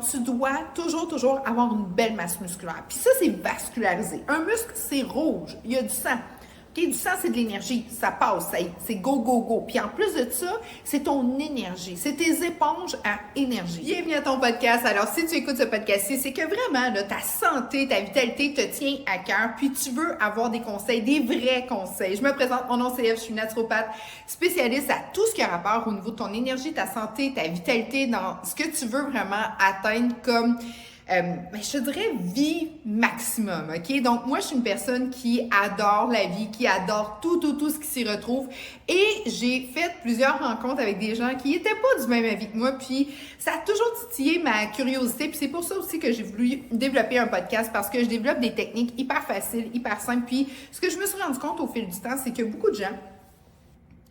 Donc, tu dois toujours avoir une belle masse musculaire. Puis ça, c'est vascularisé. Un muscle, c'est rouge. Il y a du sang. OK? Du sang, c'est de l'énergie. Ça passe. C'est go, go, go. Puis en plus de ça, c'est ton énergie. C'est tes éponges à énergie. Bienvenue à ton podcast. Alors, si tu écoutes ce podcast-ci, c'est que vraiment, là, ta santé, ta vitalité te tient à cœur. Puis tu veux avoir des conseils, des vrais conseils. Je me présente. Mon nom, c'est Eve. Je suis naturopathe spécialiste à tout ce qui a rapport au niveau de ton énergie, ta santé, ta vitalité, dans ce que tu veux vraiment atteindre comme je te dirais vie maximum, OK? Donc, moi, je suis une personne qui adore la vie, qui adore tout ce qui s'y retrouve. Et j'ai fait plusieurs rencontres avec des gens qui n'étaient pas du même avis que moi. Puis, ça a toujours titillé ma curiosité. Puis, c'est pour ça aussi que j'ai voulu développer un podcast parce que je développe des techniques hyper faciles, hyper simples. Puis, ce que je me suis rendu compte au fil du temps, c'est que beaucoup de gens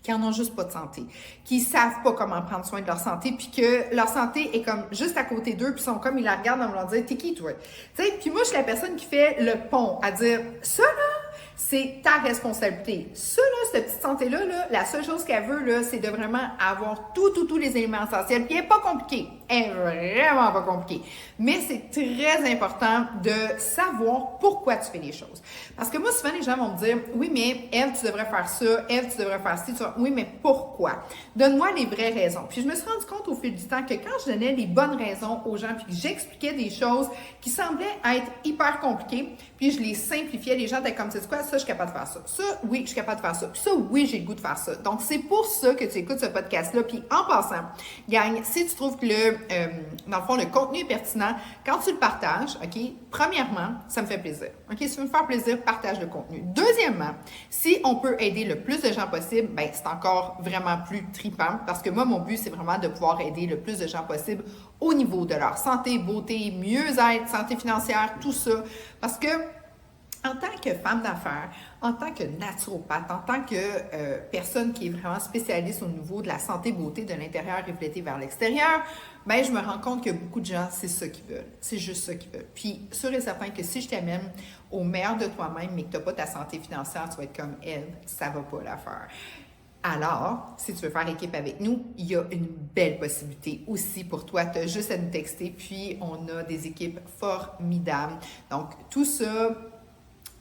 qui en ont juste pas de santé, qui savent pas comment prendre soin de leur santé, puis que leur santé est comme juste à côté d'eux, puis sont comme, ils la regardent en voulant dire, t'es qui toi? Tu sais, puis moi, je suis la personne qui fait le pont à dire, ça là, c'est ta responsabilité. Ça là, cette petite santé-là, là, la seule chose qu'elle veut, là, c'est de vraiment avoir tous les éléments essentiels, puis elle est pas compliquée. Elle est vraiment pas compliquée. Mais c'est très important de savoir pourquoi tu fais les choses. Parce que moi, souvent, les gens vont me dire, oui, mais Ève, tu devrais faire ça, Ève, tu devrais faire ci, oui, mais pourquoi? Donne-moi les vraies raisons. Puis je me suis rendu compte au fil du temps que quand je donnais les bonnes raisons aux gens, puis que j'expliquais des choses qui semblaient être hyper compliquées, puis je les simplifiais, les gens étaient comme, tu sais quoi, ça, je suis capable de faire ça. Ça, oui, je suis capable de faire ça. Puis ça, oui, j'ai le goût de faire ça. Donc, c'est pour ça que tu écoutes ce podcast-là. Puis en passant, gang, si tu trouves que dans le fond, le contenu est pertinent, quand tu le partages, OK, premièrement, ça me fait plaisir. OK, si tu veux me faire plaisir, partage le contenu. Deuxièmement, si on peut aider le plus de gens possible, ben c'est encore vraiment plus trippant parce que moi, mon but, c'est vraiment de pouvoir aider le plus de gens possible au niveau de leur santé, beauté, mieux-être, santé financière, tout ça. Parce que en tant que femme d'affaires, en tant que naturopathe, en tant que personne qui est vraiment spécialiste au niveau de la santé beauté de l'intérieur reflété vers l'extérieur, ben je me rends compte que beaucoup de gens, c'est ça qu'ils veulent. C'est juste ça qu'ils veulent. Puis, sûr et certain que si je t'amène au meilleur de toi-même, mais que tu n'as pas ta santé financière, tu vas être comme elle, ça va pas la faire. Alors, si tu veux faire équipe avec nous, il y a une belle possibilité aussi pour toi. Tu as juste à nous texter, puis on a des équipes formidables. Donc, tout ça,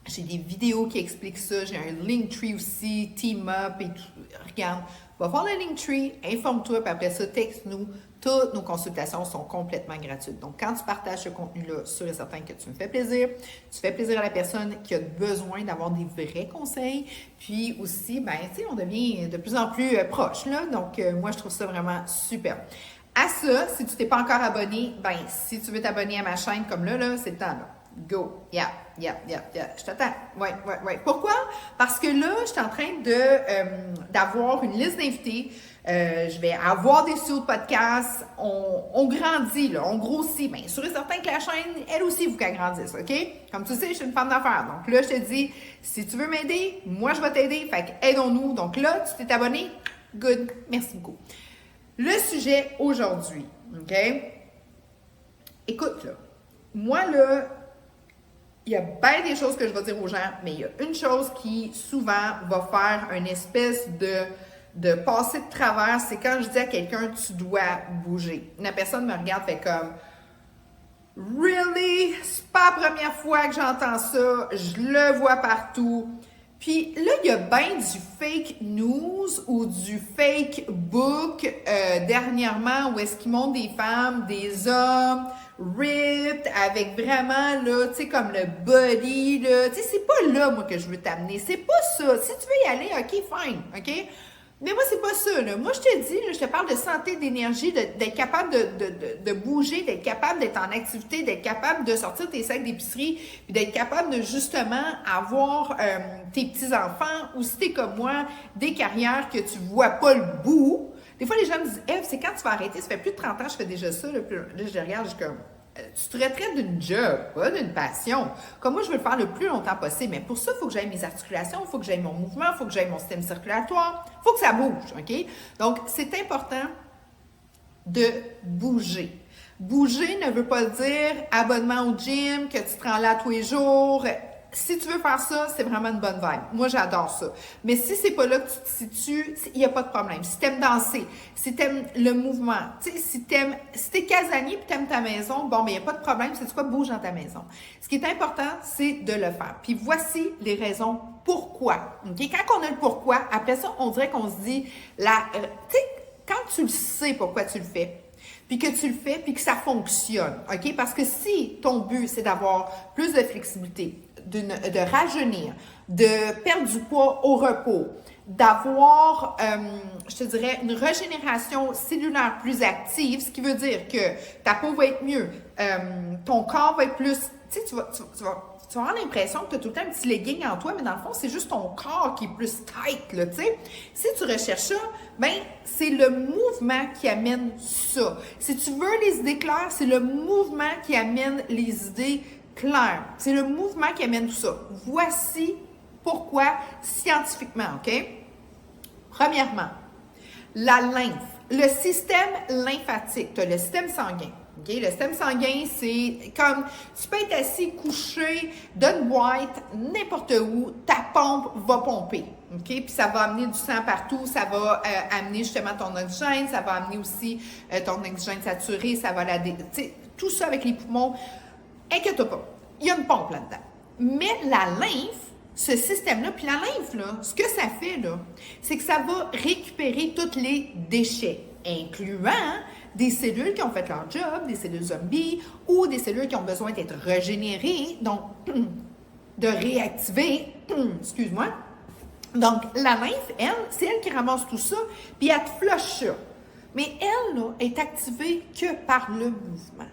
j'ai des vidéos qui expliquent ça. J'ai un Linktree aussi, Team Up et tout. Regarde, va voir le Linktree, informe-toi, puis après ça, texte-nous. Toutes nos consultations sont complètement gratuites. Donc, quand tu partages ce contenu-là, sûr et certain que tu me fais plaisir. Tu fais plaisir à la personne qui a besoin d'avoir des vrais conseils. Puis aussi, ben, tu sais, on devient de plus en plus proche, là. Donc, moi, je trouve ça vraiment super. À ça, si tu t'es pas encore abonné, ben, si tu veux t'abonner à ma chaîne comme là, c'est le temps, là. Go. Yeah. Je t'attends. Ouais. Pourquoi? Parce que là, je suis en train d'avoir une liste d'invités. Je vais avoir des studios de podcast. On grandit, là. On grossit. Bien, sûr et certain que la chaîne, elle aussi, il faut qu'elle grandisse, OK? Comme tu sais, je suis une femme d'affaires. Donc là, je te dis, si tu veux m'aider, moi, je vais t'aider. Fait que aidons-nous. Donc là, tu t'es abonné? Good. Merci beaucoup. Le sujet aujourd'hui, OK? Écoute, là. Moi, là, il y a bien des choses que je vais dire aux gens, mais il y a une chose qui, souvent, va faire une espèce de passer de travers, c'est quand je dis à quelqu'un, tu dois bouger. La personne me regarde, fait comme, really? C'est pas la première fois que j'entends ça, je le vois partout. Puis là, il y a bien du fake news ou du fake book dernièrement où est-ce qu'ils montrent des femmes, des hommes ripped avec vraiment, là, tu sais, comme le body, là. Tu sais, c'est pas là, moi, que je veux t'amener. C'est pas ça. Si tu veux y aller, OK, fine, OK? Mais moi, c'est pas ça, là. Moi, je te dis, là, je te parle de santé, d'énergie, d'être capable de bouger, d'être capable d'être en activité, d'être capable de sortir tes sacs d'épicerie, puis d'être capable de, justement, avoir tes petits-enfants, ou si t'es comme moi, des carrières que tu vois pas le bout. Des fois, les gens me disent, Ève, c'est quand tu vas arrêter? Ça fait plus de 30 ans que je fais déjà ça. Là, puis là je les regarde, je suis comme, tu te retraites d'une job, pas d'une passion. Comme moi, je veux le faire le plus longtemps possible. Mais pour ça, il faut que j'aille mes articulations, il faut que j'aille mon mouvement, il faut que j'aille mon système circulatoire, il faut que ça bouge, OK? Donc, c'est important de bouger. Bouger ne veut pas dire abonnement au gym, que tu te rends là tous les jours. si tu veux faire ça, c'est vraiment une bonne vibe. Moi, j'adore ça. Mais si c'est pas là que tu te situes, il n'y a pas de problème. Si t'aimes danser, si t'aimes le mouvement, si t'es casanier et t'aimes ta maison, bon, mais il n'y a pas de problème. C'est quoi, bouge dans ta maison. Ce qui est important, c'est de le faire. Puis voici les raisons pourquoi. OK? Quand on a le pourquoi, après ça, on dirait qu'on se dit, tu sais, quand tu le sais pourquoi tu le fais, puis que tu le fais, puis que ça fonctionne, OK? Parce que si ton but, c'est d'avoir plus de flexibilité, de rajeunir, de perdre du poids au repos, d'avoir, je te dirais, une régénération cellulaire plus active, ce qui veut dire que ta peau va être mieux, ton corps va être plus, tu sais, tu vas avoir l'impression que tu as tout le temps un petit legging en toi, mais dans le fond, c'est juste ton corps qui est plus tight, là, tu sais. Si tu recherches ça, ben c'est le mouvement qui amène ça. Si tu veux les idées claires, c'est le mouvement qui amène les idées claires. C'est le mouvement qui amène tout ça. Voici pourquoi scientifiquement, OK? Premièrement, la lymphe, le système lymphatique, tu as le système sanguin. Okay? Le système sanguin, c'est comme, tu peux être assis, couché, d'une boîte, n'importe où, ta pompe va pomper. Okay? Puis ça va amener du sang partout, ça va amener justement ton oxygène, ça va amener aussi ton oxygène saturé, ça va tout ça avec les poumons. Inquiète-toi pas, il y a une pompe là-dedans. Mais la lymphe, ce système-là, puis la lymphe, là, ce que ça fait, là, c'est que ça va récupérer tous les déchets, incluant des cellules qui ont fait leur job, des cellules zombies, ou des cellules qui ont besoin d'être régénérées, donc de réactiver, excuse-moi. Donc, la lymphe, elle, c'est elle qui ramasse tout ça, puis elle te flush ça. Mais elle, là, est activée que par le mouvement,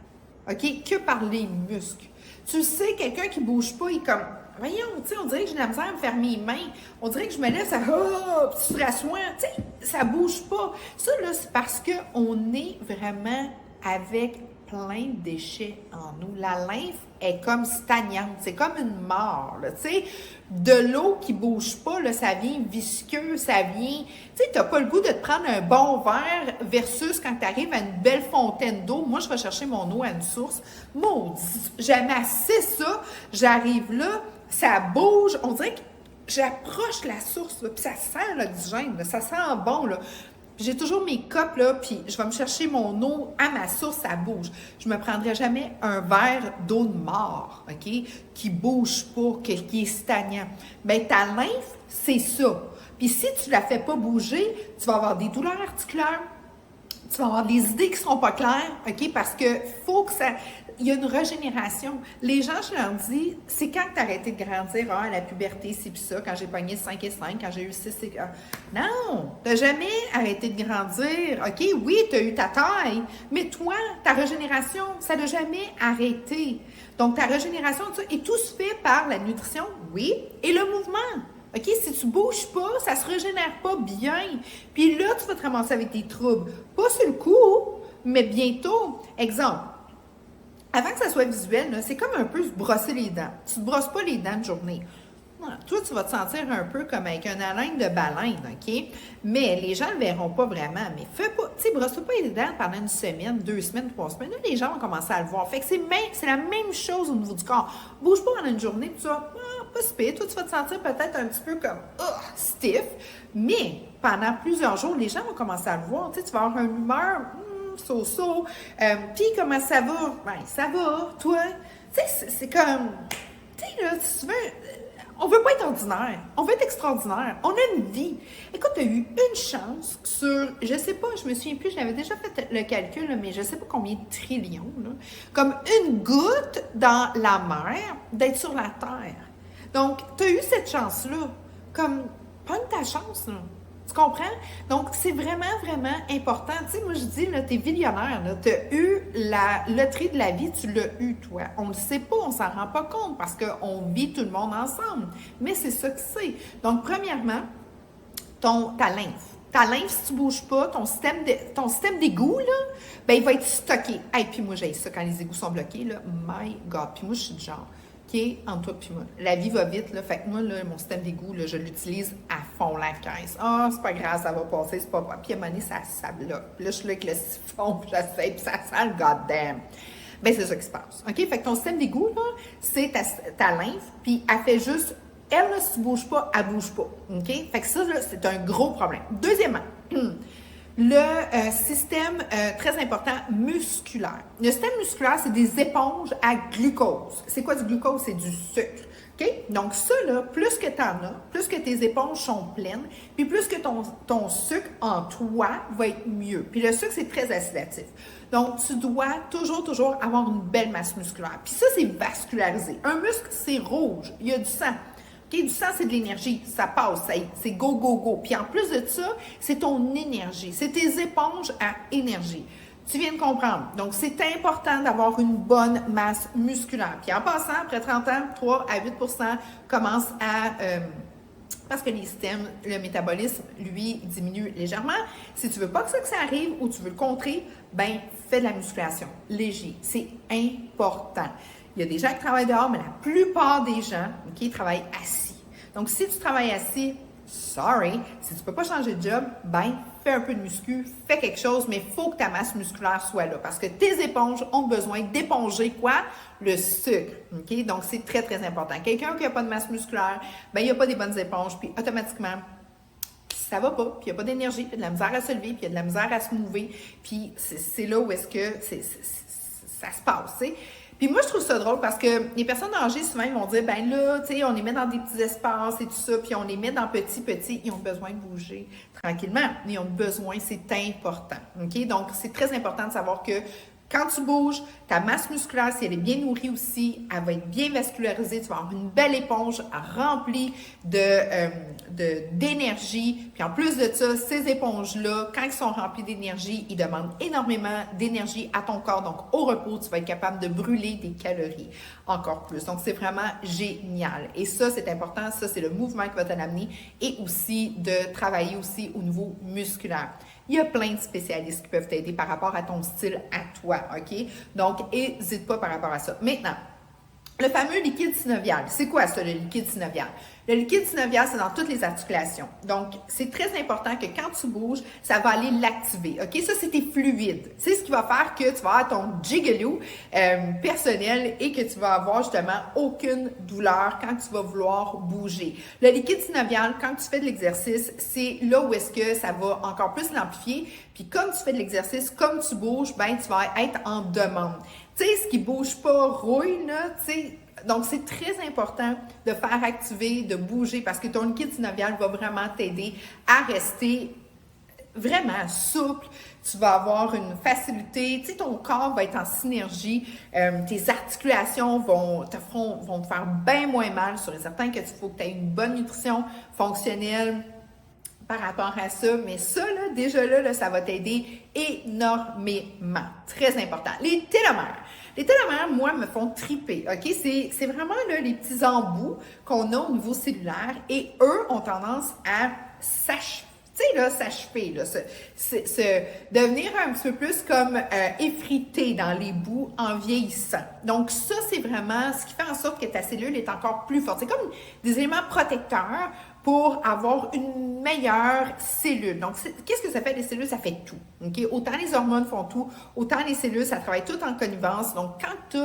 OK? Que par les muscles. Tu sais, quelqu'un qui ne bouge pas, il est comme, voyons, tu sais, on dirait que j'ai de la misère à me faire mes mains. On dirait que je me lève, ça, puis tu te rassois, tu sais, ça bouge pas. Ça, là, c'est parce qu'on est vraiment avec plein de déchets en nous. La lymphe est comme stagnante, c'est comme une mort, là, tu sais. De l'eau qui bouge pas, là, ça vient visqueux, ça vient... Tu sais, t'as pas le goût de te prendre un bon verre versus quand tu arrives à une belle fontaine d'eau. Moi, je vais chercher mon eau à une source. Maudit, j'amassais ça, j'arrive là, ça bouge, on dirait que j'approche la source, là, puis ça sent l'oxygène, ça sent bon, là. J'ai toujours mes copes, là, puis je vais me chercher mon eau à ma source, ça bouge. Je me prendrai jamais un verre d'eau de mort, OK, qui bouge pas, qui est stagnant. Bien, ta lymphe, c'est ça. Puis si tu la fais pas bouger, tu vas avoir des douleurs articulaires, tu vas avoir des idées qui seront pas claires, OK, parce que faut que ça... Il y a une régénération. Les gens, je leur dis, c'est quand tu as arrêté de grandir, à la puberté, c'est puis ça, quand j'ai pogné 5 et 5, quand j'ai eu 6 et... Non, tu n'as jamais arrêté de grandir. OK, oui, tu as eu ta taille, mais toi, ta régénération, ça n'a jamais arrêté. Donc, ta régénération, et tout se fait par la nutrition, oui, et le mouvement. OK, si tu ne bouges pas, ça ne se régénère pas bien. Puis là, tu vas te ramasser avec tes troubles. Pas sur le coup, mais bientôt. Exemple, avant que ça soit visuel, c'est comme un peu se brosser les dents. Tu ne te brosses pas les dents de journée. Toi, tu vas te sentir un peu comme avec une haleine de baleine, OK? Mais les gens ne le verront pas vraiment. Mais fais pas, tu sais, brosse pas les dents pendant une semaine, 2 semaines, 3 semaines. Là, les gens vont commencer à le voir. Fait que c'est la même chose au niveau du corps. Bouge pas pendant une journée, puis tu vas, pas si pire. Toi, tu vas te sentir peut-être un petit peu comme, stiff. Mais pendant plusieurs jours, les gens vont commencer à le voir. Tu sais, tu vas avoir une humeur, so-so. Puis comment ça va? Ben, ça va, toi. Tu sais, c'est comme, tu sais, là, si tu veux... On veut pas être ordinaire, on veut être extraordinaire, on a une vie. Écoute, tu as eu une chance sur, je sais pas, je me souviens plus, j'avais déjà fait le calcul, là, mais je sais pas combien de trillions, là, comme une goutte dans la mer d'être sur la Terre. Donc, tu as eu cette chance-là, comme, prends ta chance, là. Tu comprends? Donc, c'est vraiment, vraiment important. Tu sais, moi, je dis, là, t'es millionnaire, là. T'as eu la loterie de la vie, tu l'as eu, toi. On le sait pas, on s'en rend pas compte parce qu'on vit tout le monde ensemble. Mais c'est ça que c'est. Donc, premièrement, ta lymphe. Ta lymphe, si tu bouges pas, ton système d'égout, là, ben, il va être stocké. Hey, puis moi, j'ai ça quand les égouts sont bloqués, là. My God. Puis moi, je suis du genre... OK, entre toi et moi. La vie va vite, là. Fait que moi, là, mon système d'égout, là, je l'utilise à fond la caisse. Ah, c'est pas grave, ça va passer, c'est pas grave. Puis à un moment donné, ça bloque. Puis là, je suis là avec le siphon, puis j'essaie, puis ça sent le goddamn. Ben c'est ça qui se passe. OK? Fait que ton système d'égout, là, c'est ta lymphe, puis elle fait juste, elle, là, si tu bouges pas, elle bouge pas. OK? Fait que ça, là, c'est un gros problème. Deuxièmement, le système très important musculaire. Le système musculaire, c'est des éponges à glucose. C'est quoi du glucose? C'est du sucre. OK? Donc ça, là, plus que tu en as, plus que tes éponges sont pleines, puis plus que ton sucre en toi va être mieux. Puis le sucre, c'est très oxydatif. Donc, tu dois toujours avoir une belle masse musculaire. Puis ça, c'est vascularisé. Un muscle, c'est rouge. Il y a du sang. OK? Du sang, c'est de l'énergie. Ça passe. C'est go, go, go. Puis en plus de ça, c'est ton énergie. C'est tes éponges à énergie. Tu viens de comprendre. Donc, c'est important d'avoir une bonne masse musculaire. Puis en passant, après 30 ans, 3 à 8 commencent à... parce que les systèmes, le métabolisme, lui, diminue légèrement. Si tu veux pas que ça arrive ou tu veux le contrer, ben fais de la musculation. Léger. C'est important. Il y a des gens qui travaillent dehors, mais la plupart des gens, OK, travaillent assis. Donc, si tu travailles assis, sorry, si tu peux pas changer de job, ben fais un peu de muscu, fais quelque chose, mais il faut que ta masse musculaire soit là parce que tes éponges ont besoin d'éponger quoi? Le sucre. OK? Donc, c'est très, très important. Quelqu'un qui n'a pas de masse musculaire, ben il n'a pas des bonnes éponges, puis automatiquement, ça va pas, puis il n'y a pas d'énergie, puis il y a de la misère à se lever, puis il y a de la misère à se mouver, puis c'est là où est-ce que ça se passe, tu sais. Puis moi, je trouve ça drôle parce que les personnes âgées, souvent, ils vont dire, ben là, tu sais, on les met dans des petits espaces et tout ça, puis on les met dans petits, ils ont besoin de bouger tranquillement. Ils ont besoin, c'est important, OK? Donc, c'est très important de savoir que quand tu bouges, ta masse musculaire, si elle est bien nourrie aussi, elle va être bien vascularisée. Tu vas avoir une belle éponge remplie d'énergie. Puis en plus de ça, ces éponges-là, quand ils sont remplis d'énergie, ils demandent énormément d'énergie à ton corps. Donc au repos, tu vas être capable de brûler des calories encore plus. Donc c'est vraiment génial. Et ça, c'est important. Ça, c'est le mouvement qui va te l'amener. Et aussi de travailler aussi au niveau musculaire. Il y a plein de spécialistes qui peuvent t'aider par rapport à ton style à toi, OK? Donc, n'hésite pas par rapport à ça. Maintenant, le fameux liquide synovial. C'est quoi ça, le liquide synovial? Le liquide synovial, c'est dans toutes les articulations. Donc, c'est très important que quand tu bouges, ça va aller l'activer. OK? Ça, c'est tes fluides. C'est ce qui va faire que tu vas avoir ton gigolo personnel et que tu vas avoir justement aucune douleur quand tu vas vouloir bouger. Le liquide synovial, quand tu fais de l'exercice, c'est là où est-ce que ça va encore plus l'amplifier. Puis comme tu fais de l'exercice, comme tu bouges, ben tu vas être en demande. Tu sais, ce qui bouge pas rouille, là, tu sais. Donc, c'est très important de faire activer, de bouger parce que ton liquide synovial va vraiment t'aider à rester vraiment souple. Tu vas avoir une facilité. Tu sais, ton corps va être en synergie. Tes articulations vont te faire bien moins mal. Sur les certains que tu faut que tu aies une bonne nutrition fonctionnelle par rapport à ça. Mais ça, là, déjà là, ça va t'aider énormément. Très important. Les télomères. Les télomères, moi, me font triper, OK? C'est vraiment là, les petits embouts qu'on a au niveau cellulaire et eux ont tendance à s'achever. Tu sais, là, s'achever, là, devenir un petit peu plus comme effrité dans les bouts en vieillissant. Donc, ça, c'est vraiment ce qui fait en sorte que ta cellule est encore plus forte. C'est comme des éléments protecteurs pour avoir une meilleure cellule. Donc, qu'est-ce que ça fait les cellules? Ça fait tout. OK? Autant les hormones font tout, autant les cellules, ça travaille tout en connivence. Donc, quand tu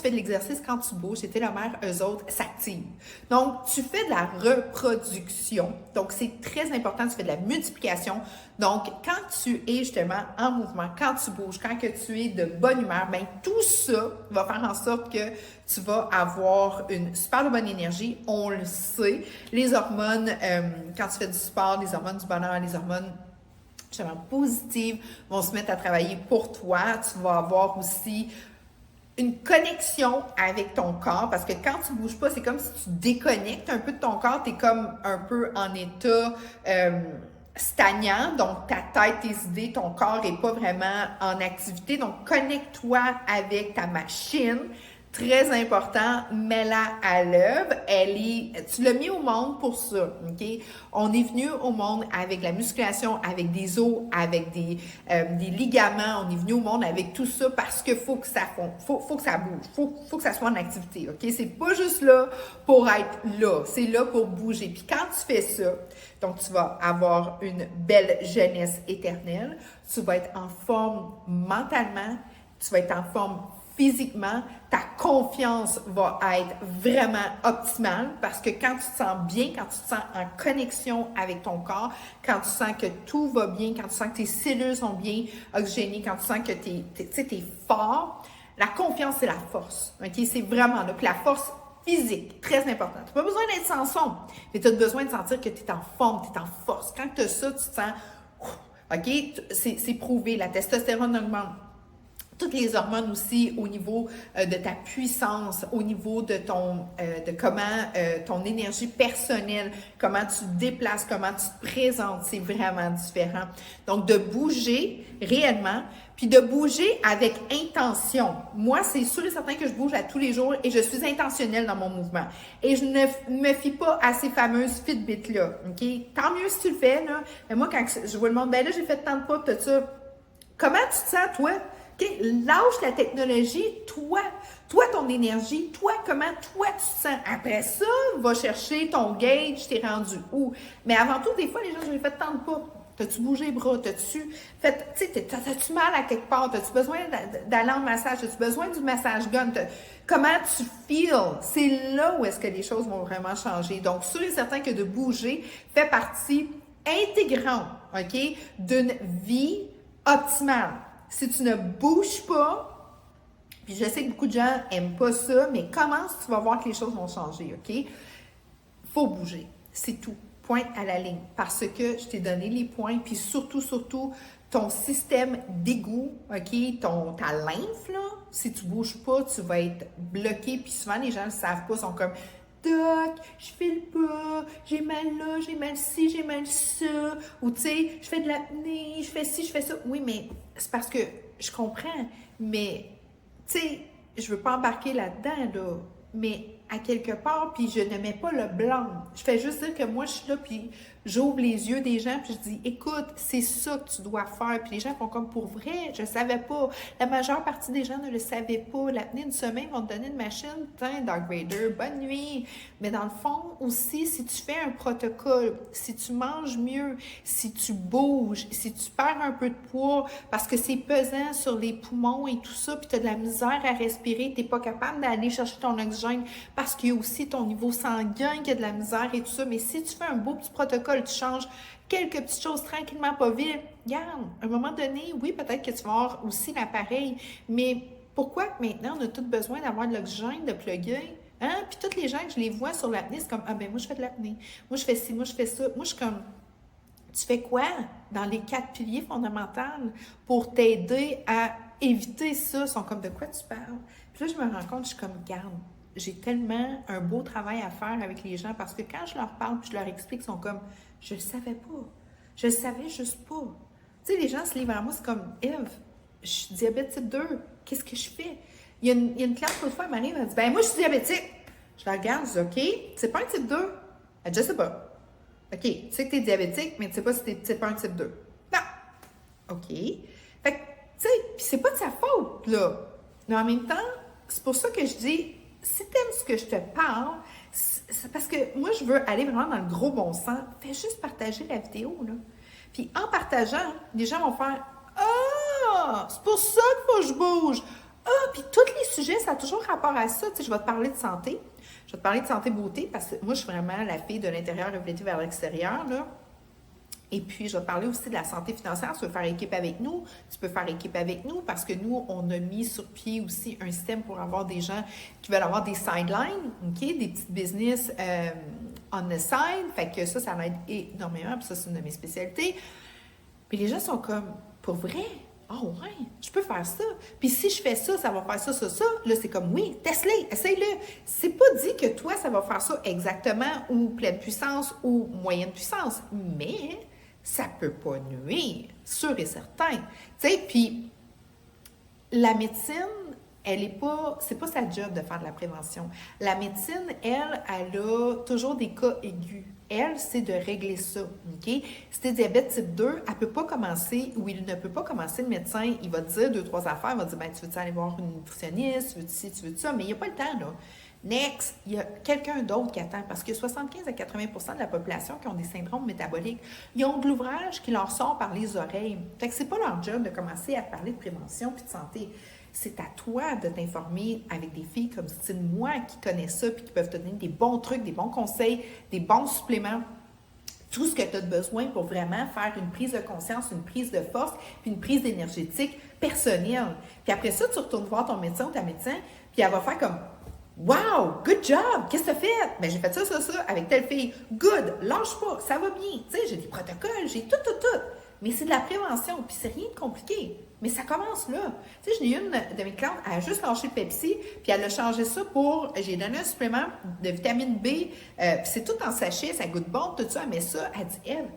fais de l'exercice, quand tu bouges, tes télomères, eux autres, s'activent. Donc, tu fais de la reproduction. Donc, c'est très important. Tu fais de la multiplication. Donc, quand tu es justement en mouvement, quand tu bouges, quand que tu es de bonne humeur, bien, tout ça va faire en sorte que tu vas avoir une super bonne énergie. On le sait. Les hormones, quand tu fais du sport, les hormones du bonheur, les hormones justement positives vont se mettre à travailler pour toi. Tu vas avoir aussi une connexion avec ton corps parce que quand tu bouges pas, c'est comme si tu déconnectes un peu de ton corps. Tu es comme un peu en état stagnant, donc ta tête, tes idées, ton corps n'est pas vraiment en activité. Donc, connecte-toi avec ta machine. Très important, mets-la à l'œuvre. Tu l'as mis au monde pour ça, OK? On est venu au monde avec la musculation, avec des os, avec des ligaments. On est venu au monde avec tout ça parce que faut que ça bouge, faut que ça soit en activité, OK? C'est pas juste là pour être là, c'est là pour bouger. Puis quand tu fais ça, donc tu vas avoir une belle jeunesse éternelle, tu vas être en forme mentalement, tu vas être en forme physiquement, ta confiance va être vraiment optimale parce que quand tu te sens bien, quand tu te sens en connexion avec ton corps, quand tu sens que tout va bien, quand tu sens que tes cellules sont bien oxygénées, quand tu sens que tu es fort, la confiance, c'est la force. OK? C'est vraiment là. Puis la force physique, très importante. Tu n'as pas besoin d'être sans son, mais tu as besoin de sentir que tu es en forme, tu es en force. Quand tu as ça, tu te sens... OK? C'est prouvé. La testostérone augmente. Toutes les hormones aussi au niveau de ta puissance, au niveau de de comment ton énergie personnelle, comment tu te déplaces, comment tu te présentes, c'est vraiment différent. Donc, de bouger réellement, puis de bouger avec intention. Moi, c'est sûr et certain que je bouge à tous les jours et je suis intentionnelle dans mon mouvement. Et je ne me fie pas à ces fameuses Fitbit-là, OK? Tant mieux si tu le fais, là. Mais moi, quand je vois le monde, ben là, j'ai fait tant de pas, tout ça. Comment tu te sens, toi? Okay? Lâche la technologie, toi, ton énergie, toi, comment toi tu te sens. Après ça, va chercher ton gauge, t'es rendu où. Mais avant tout, des fois, les gens, je l'ai fait tant de pas. T'as-tu bougé les bras? T'as-tu fait, tu sais, t'as-tu mal à quelque part? T'as-tu besoin d'aller en massage? T'as-tu besoin du massage gun? Comment tu feels? C'est là où est-ce que les choses vont vraiment changer. Donc, sûr et certain que de bouger fait partie intégrante, OK, d'une vie optimale. Si tu ne bouges pas, puis je sais que beaucoup de gens n'aiment pas ça, mais commence, tu vas voir que les choses vont changer, OK? Faut bouger, c'est tout. Pointe à la ligne. Parce que je t'ai donné les points, puis surtout, ton système d'égout, OK? Ta lymphe, là, si tu bouges pas, tu vas être bloqué, puis souvent, les gens ne le savent pas, sont comme... Doc, je file pas, j'ai mal là, j'ai mal ci, j'ai mal ça, ou tu sais, je fais de l'apnée, je fais ci, je fais ça. Oui, mais c'est parce que je comprends, mais tu sais, je veux pas embarquer là-dedans, là, mais à quelque part, puis je ne mets pas le blanc. Je fais juste dire que moi, je suis là, puis j'ouvre les yeux des gens, puis je dis, écoute, c'est ça que tu dois faire. Puis les gens font comme pour vrai, je savais pas. La majeure partie des gens ne le savaient pas. L'apnée d'une semaine, vont te donner une machine, tiens, Dark Vader, bonne nuit. Mais dans le fond, aussi, si tu fais un protocole, si tu manges mieux, si tu bouges, si tu perds un peu de poids, parce que c'est pesant sur les poumons et tout ça, puis tu as de la misère à respirer, tu n'es pas capable d'aller chercher ton oxygène, parce qu'il y a aussi ton niveau sanguin qui a de la misère et tout ça. Mais si tu fais un beau petit protocole, tu changes quelques petites choses tranquillement, pas vite, regarde, à un moment donné, oui, peut-être que tu vas avoir aussi l'appareil, mais pourquoi maintenant on a tous besoin d'avoir de l'oxygène, de plugger? Hein? Puis toutes les gens que je les vois sur l'apnée, c'est comme, ah ben moi je fais de l'apnée, moi je fais ci, moi je fais ça, moi je suis comme, tu fais quoi dans les 4 piliers fondamentaux pour t'aider à éviter ça? Ils sont comme, de quoi tu parles? Puis là, je me rends compte, je suis comme, garde, j'ai tellement un beau travail à faire avec les gens parce que quand je leur parle puis je leur explique, ils sont comme, je le savais pas. Je le savais juste pas. Tu sais, les gens se livrent à moi, c'est comme, Eve, je suis diabète type 2, qu'est-ce que je fais? Il y a une cliente, l'autre fois, elle m'arrive, elle dit, ben moi, je suis diabétique. Je la regarde, je dis, OK, c'est pas un type 2? Elle dit, je sais pas. OK, tu sais que tu es diabétique, mais tu sais pas si tu type 1, type 2. Non. OK. Fait que, tu sais, puis c'est pas de sa faute, là. Mais en même temps, c'est pour ça que je dis, si t'aimes ce que je te parle, c'est parce que moi, je veux aller vraiment dans le gros bon sens. Fais juste partager la vidéo, là. Puis en partageant, les gens vont faire « Ah! C'est pour ça qu'il faut que je bouge! Ah! » Puis tous les sujets, ça a toujours rapport à ça. Tu sais, je vais te parler de santé. Je vais te parler de santé-beauté parce que moi, je suis vraiment la fille de l'intérieur reflétée vers l'extérieur, là. Et puis, je vais parler aussi de la santé financière. Tu peux faire équipe avec nous. Tu peux faire équipe avec nous parce que nous, on a mis sur pied aussi un système pour avoir des gens qui veulent avoir des sidelines, OK? Des petites business on the side. Fait que ça m'aide énormément. Puis ça, c'est une de mes spécialités. Puis les gens sont comme, pour vrai? Oh ouais, je peux faire ça. Puis si je fais ça, ça va faire ça, ça, ça. Là, c'est comme, oui, teste-le, essaye-le. C'est pas dit que toi, ça va faire ça exactement ou pleine puissance ou moyenne puissance. Mais ça peut pas nuire, sûr et certain. Tu sais, puis la médecine, c'est pas sa job de faire de la prévention. La médecine, elle a toujours des cas aigus. Elle, c'est de régler ça, OK? Si tu es diabète type 2, elle peut pas commencer, ou il ne peut pas commencer, le médecin, il va te dire 2-3 affaires, il va te dire, ben, tu veux aller voir une nutritionniste, tu veux ci, tu veux ça, mais il n'y a pas le temps, là. Next, il y a quelqu'un d'autre qui attend, parce que 75 à 80% de la population qui ont des syndromes métaboliques, ils ont de l'ouvrage qui leur sort par les oreilles. Fait que c'est pas leur job de commencer à parler de prévention puis de santé. c'est à toi de t'informer avec des filles comme style moi qui connaissent ça puis qui peuvent te donner des bons trucs, des bons conseils, des bons suppléments. Tout ce que tu as besoin pour vraiment faire une prise de conscience, une prise de force, puis une prise énergétique personnelle. Puis après ça, tu retournes voir ton médecin ou ta médecin, puis elle va faire comme wow, good job, qu'est-ce que tu as fait? Ben, j'ai fait ça, avec telle fille. Good, lâche pas, ça va bien. Tu sais, j'ai des protocoles, j'ai tout. Mais c'est de la prévention, puis c'est rien de compliqué. Mais ça commence là. Tu sais, j'ai une de mes clientes, elle a juste lâché le Pepsi, puis elle a changé ça pour, j'ai donné un supplément de vitamine B, puis c'est tout en sachet, ça goûte bon, tout ça, mais ça, elle dit, elle,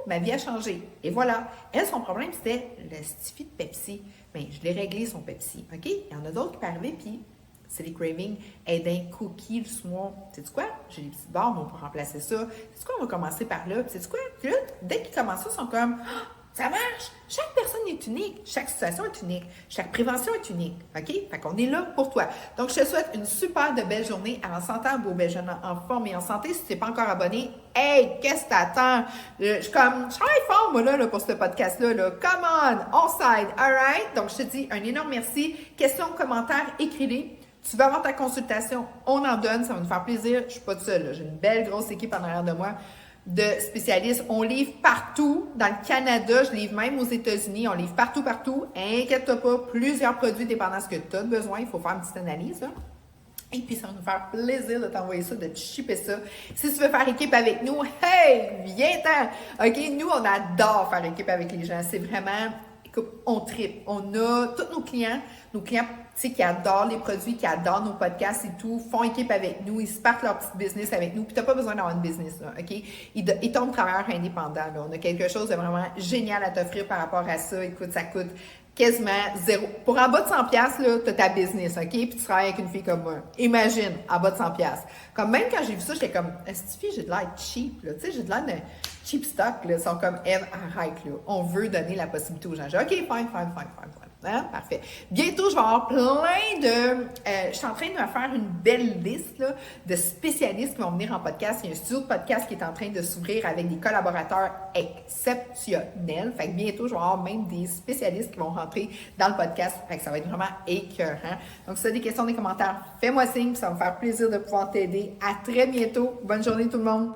ma vie a changé. Et voilà. Elle, son problème, c'était le stifi de Pepsi. Bien, je l'ai réglé, son Pepsi, OK? Il y en a d'autres qui peuvent arriver, puis c'est les cravings. Elle d'un cookie le soir. Sais-tu quoi? J'ai des petites barres, mais on peut remplacer ça. Sais-tu quoi? On va commencer par là. Puis sais-tu quoi? Puis là, dès qu'ils commencent ça, ils sont comme ah, ça marche! Chaque personne est unique. Chaque situation est unique. Chaque prévention est unique. OK? Fait qu'on est là pour toi. Donc, je te souhaite une super de belle journée en santé, en beau, belle jeune, en forme et en santé. Si tu n'es pas encore abonné, hey, qu'est-ce que t'attends? Je travaille fort, moi, là, pour ce podcast-là. Là. Come on! On s'aide. All right? Donc, je te dis un énorme merci. Questions, commentaires, écris-les. Tu vas avoir ta consultation, on en donne, ça va nous faire plaisir. Je ne suis pas toute seule, j'ai une belle grosse équipe en arrière de moi de spécialistes. On livre partout, dans le Canada, je livre même aux États-Unis, on livre partout. Inquiète-toi pas, plusieurs produits dépendant de ce que tu as besoin, il faut faire une petite analyse. Là. Et puis, ça va nous faire plaisir de t'envoyer ça, de te shipper ça. Si tu veux faire équipe avec nous, hey, viens-t'en! OK, nous, on adore faire équipe avec les gens. C'est vraiment, écoute, on tripe. On a tous nos clients, tu sais, qui adorent les produits, qui adorent nos podcasts et tout, font équipe avec nous, ils se partent leur petit business avec nous, puis tu n'as pas besoin d'avoir une business, là, OK? Ils tombent travailleurs indépendants, là. On a quelque chose de vraiment génial à t'offrir par rapport à ça. Écoute, ça coûte quasiment zéro. Pour en bas de 100$, là, tu as ta business, OK? Puis tu travailles avec une fille comme moi. Imagine, en bas de 100$. Comme même quand j'ai vu ça, j'étais comme, cette fille, j'ai de l'air cheap, là. Tu sais, j'ai de l'air de cheap stock, là. Ils sont comme, Eve, arrête, là. On veut donner la possibilité aux gens. J'ai dit, OK, fine. Hein? Parfait. Bientôt, je vais avoir plein de... je suis en train de me faire une belle liste là, de spécialistes qui vont venir en podcast. Il y a un studio de podcast qui est en train de s'ouvrir avec des collaborateurs exceptionnels. Fait que bientôt, je vais avoir même des spécialistes qui vont rentrer dans le podcast. Fait que ça va être vraiment écœurant. Donc, si tu as des questions, des commentaires, fais-moi signe. Ça va me faire plaisir de pouvoir t'aider. À très bientôt. Bonne journée tout le monde.